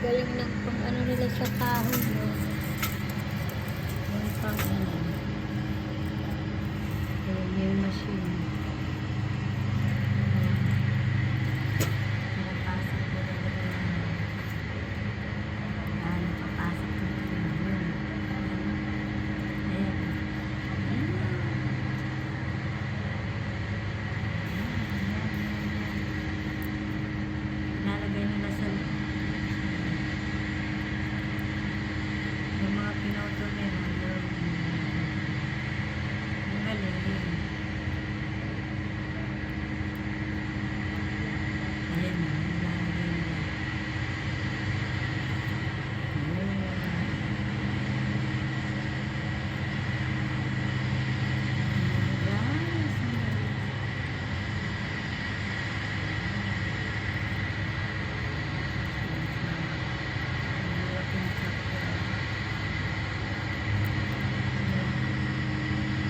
Galing ng pang ano nila sa kahoy, no? Yung pang ano. Yung machine. Pinapasok ko na papasok ko na yun. Ayan. Ilalagay nila sa yung mga pinoto nila. Yung galing. Ayan na. Ilalagay nila.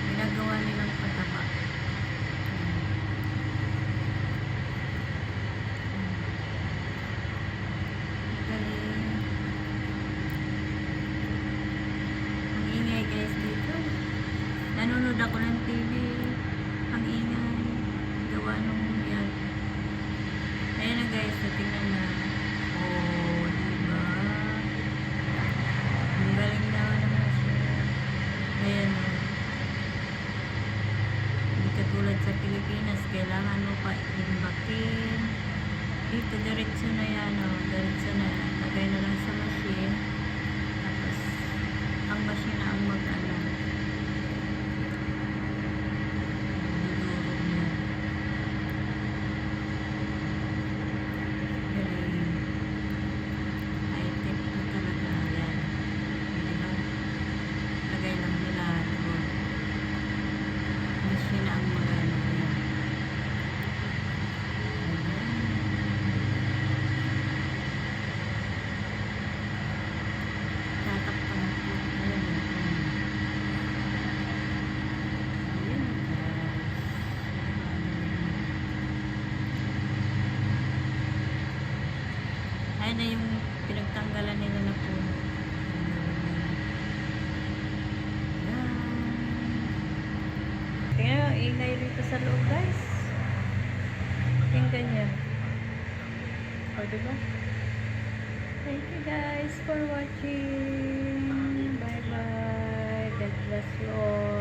Ginagawa nilang pataba. Galing. Ang ingay guys dito. Nanonood ako ng TV. Ang ingay. Gawa nung yan. Ayan na guys. Tingnan na. Oh, diba? Ang galing naman naman siya. Ayan o. Hindi katulad sa Pilipinas, kailangan mo pa imbakin. Dito, diretso na yan o. Diretso na. Lagay na lang sa machine. Tapos, ang machine na ang mag-ano. Nilurog niya. Galing. High-tech na talaga. Yan. Diba? Lagay lang nila doon. Machine na ang mag-ano. Yan. Tatakpan ako. Ayan. Ayan. Ayan na yung pinagtanggalan nila na puno. Ayan. Tingnan mo, ingay rito sa loob guys. Yung ganyan. O, diba? Thank you guys for watching. Bye bye. God bless you all.